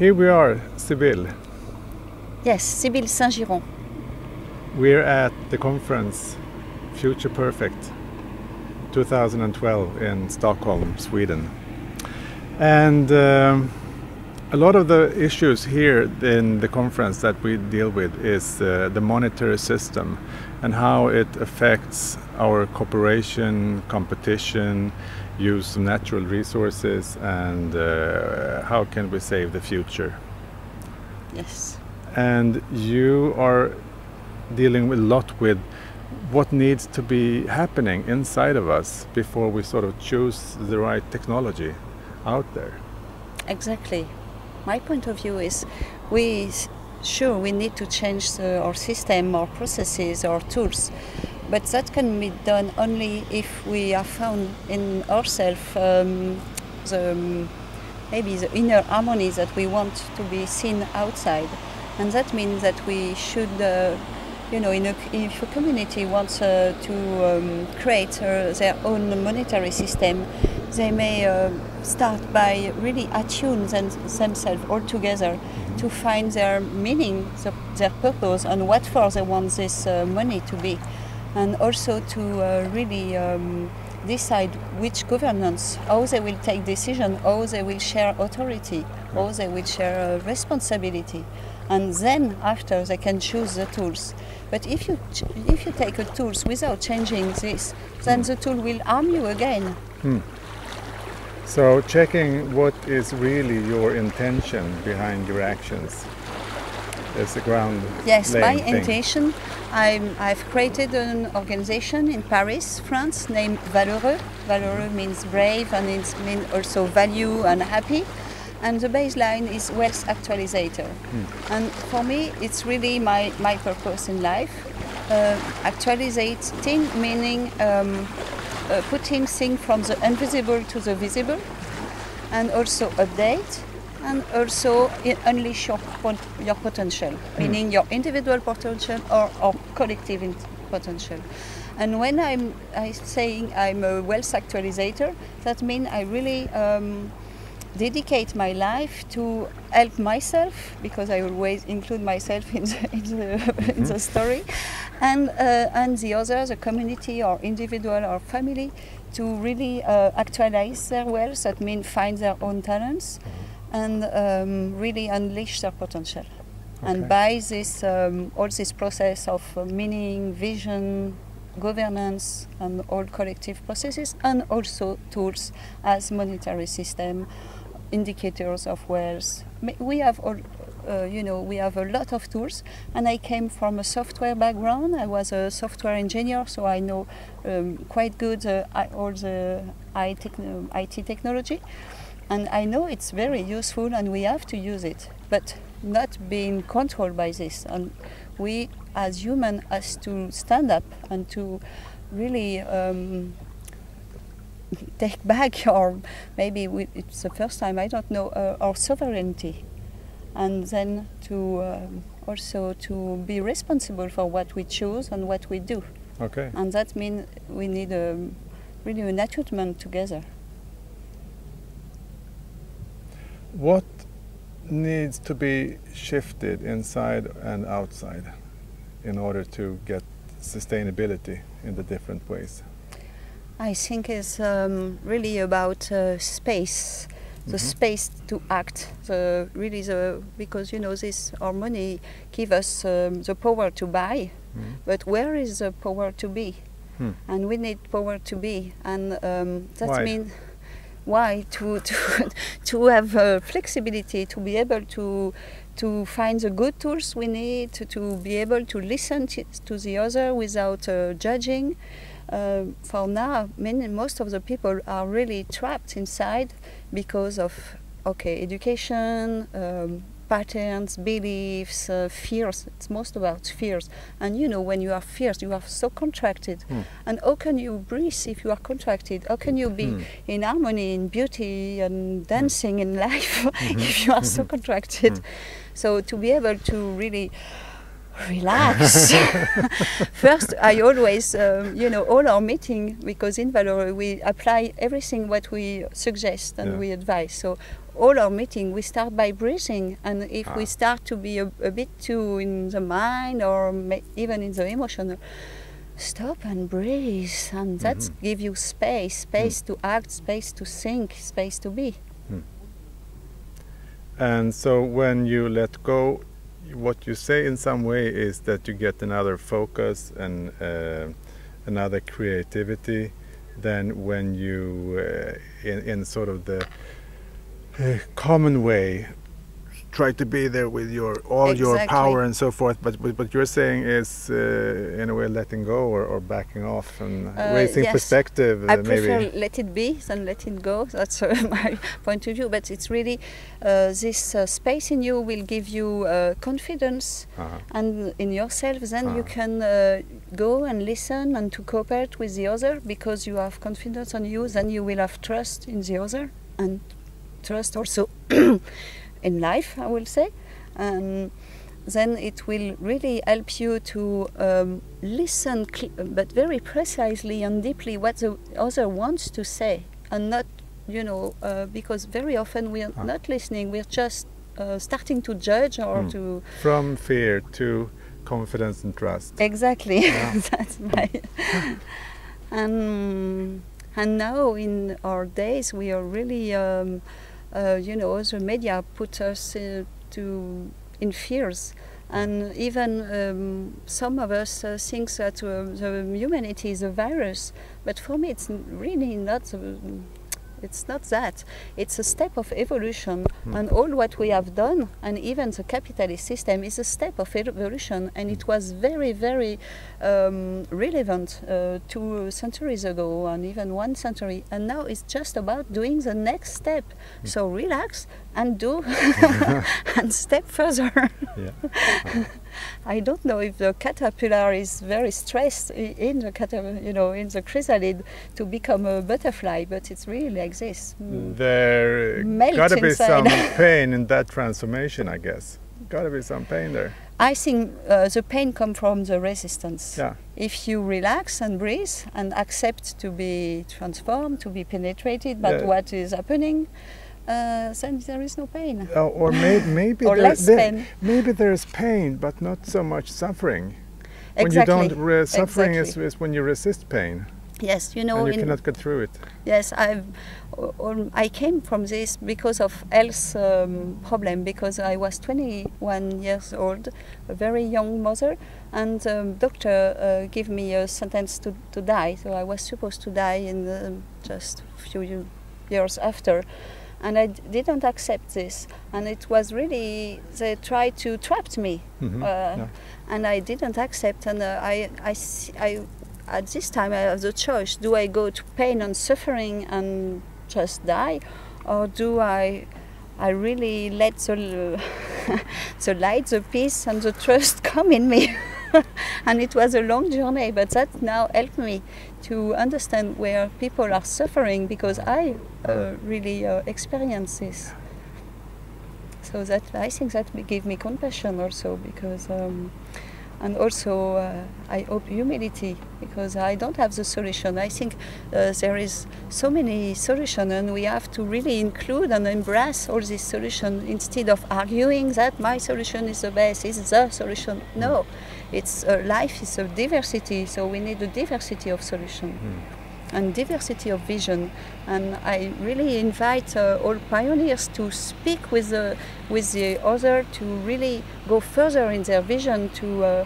Here we are, Sybille. Yes, Sybille Saint Giron. We're at the conference Future Perfect 2012 in Stockholm, Sweden. And a lot of the issues here in the conference that we deal with is the monetary system and how it affects our cooperation, competition, use of natural resources, and how can we save the future. Yes. And you are dealing a lot with what needs to be happening inside of us before we sort of choose the right technology out there. Exactly. My point of view is we need to change our system, our processes, our tools, but that can be done only if we have found in ourselves maybe the inner harmony that we want to be seen outside. And that means that we should, if a community wants to create their own monetary system, they may start by really attune themselves all together to find their meaning, their purpose, and what for they want this money to be. And also to really decide which governance, how they will take decision, how they will share authority, how they will share responsibility. And then after they can choose the tools. But if you take a tools without changing this, then the tool will harm you again. So checking what is really your intention behind your actions is the ground. Yes, my intention, I've created an organization in Paris, France, named Valeureux. Valeureux means brave, and it means also value and happy. And the baseline is wealth actualizator. And for me, it's really my purpose in life. Actualizating, meaning putting things from the invisible to the visible, and also update, and also unleash your potential, meaning your individual potential or collective potential. And when I'm saying I'm a wealth actualizator, that means I really dedicate my life to help myself, because I always include myself in the story, and the others, the community or individual or family, to really actualize their wealth. That means find their own talents and really unleash their potential. Okay. And by this all this process of meaning, vision, governance, and all collective processes, and also tools as monetary system, indicators of wealth. We have we have a lot of tools, and I came from a software background. I was a software engineer, so I know quite good all the IT technology, and I know it's very useful, and we have to use it, but not being controlled by this. And we, as humans, has to stand up and to really take back, or maybe it's the first time, I don't know, our sovereignty, and then to also to be responsible for what we choose and what we do. Okay. And that means we need really an attunement together. What needs to be shifted inside and outside in order to get sustainability in the different ways? I think it's really about space, the space to act. Because this our money gives us the power to buy, but where is the power to be? And we need power to be, and that means why to have flexibility, to be able to find the good tools we need, to be able to listen to the other without judging. For now, most of the people are really trapped inside because of education, patterns, beliefs, fears. It's most about fears. And when you have fears, you are so contracted. And how can you breathe if you are contracted? How can you be in harmony, in beauty, and dancing in life if you are so contracted? So to be able to really relax. First, I always, all our meeting, because in Valeureux we apply everything what we suggest and we advise. So all our meeting, we start by breathing. And if we start to be a bit too in the mind or even in the emotional, stop and breathe. And that gives you space to act, space to think, space to be. And so when you let go, what you say in some way is that you get another focus and another creativity than when you, in sort of the common way, try to be there with all your power and so forth. But what you're saying is, in a way, letting go or backing off and raising perspective. I prefer let it be than let it go. That's my point of view. But it's really this space in you will give you confidence and in yourself. Then you can go and listen and to cooperate with the other because you have confidence on you. Then you will have trust in the other and trust also in life, I will say. And then it will really help you to listen, but very precisely and deeply what the other wants to say, and not, because very often we are not listening, we're just starting to judge or to... From fear to confidence and trust. Exactly, that's my... And now in our days we are really... the media put us in fears, and even some of us think that the humanity is a virus. But for me, it's really not. It's not that. It's a step of evolution, and all what we have done, and even the capitalist system, is a step of evolution, and it was very, very relevant 2 centuries ago, and even 1 century, and now it's just about doing the next step. So relax and do, and step further. I don't know if the caterpillar is very stressed in the in the chrysalid to become a butterfly, but it's really like this. There got to be some pain in that transformation, I guess. Got to be some pain there. I think the pain comes from the resistance. Yeah. If you relax and breathe and accept to be transformed, to be penetrated by what is happening, then there is no pain. Or maybe or less pain. Maybe there is pain, but not so much suffering. Exactly. When you don't, suffering is when you resist pain. Yes, and you cannot get through it. Yes, I came from this because of health problem, because I was 21 years old, a very young mother, and doctor gave me a sentence to die. So I was supposed to die in just a few years after. And I didn't accept this, and it was really, they tried to trap me, and I didn't accept, and I at this time I have the choice: do I go to pain and suffering and just die, or do I really let the light, the peace and the trust come in me? And it was a long journey, but that now helped me to understand where people are suffering, because I really experience this. So that I think that gave me compassion also, because and also I hope humility, because I don't have the solution. I think there is so many solutions, and we have to really include and embrace all these solutions instead of arguing that my solution is the best, is the solution. No, it's life is a diversity, so we need a diversity of solutions and diversity of vision. And I really invite all pioneers to speak with the other, to really go further in their vision. To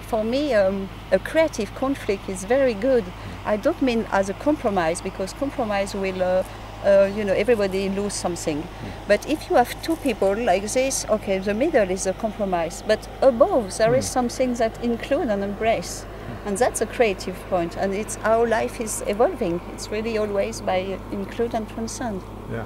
for me, a creative conflict is very good. I don't mean as a compromise, because compromise will everybody lose something. But if you have 2 people like this, okay, the middle is a compromise, but above there is something that include and embrace. And that's a creative point, and it's how life is evolving. It's really always by include and transcend. Yeah.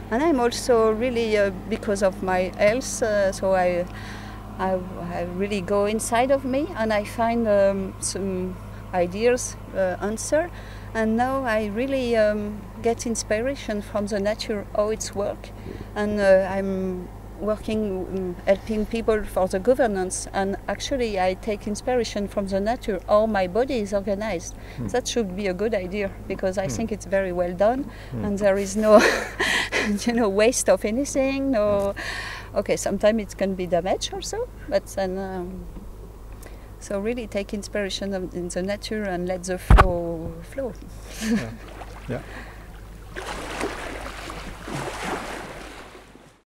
And I'm also really, because of my health, so I really go inside of me, and I find some ideas, answer. And now I really get inspiration from the nature, how it's work. And I'm working, helping people for the governance, and actually I take inspiration from the nature, how my body is organized. That should be a good idea, because I think it's very well done, and there is no waste of anything. No, okay, sometimes it can be damaged also, but then so really take inspiration in the nature and let the flow. Yeah.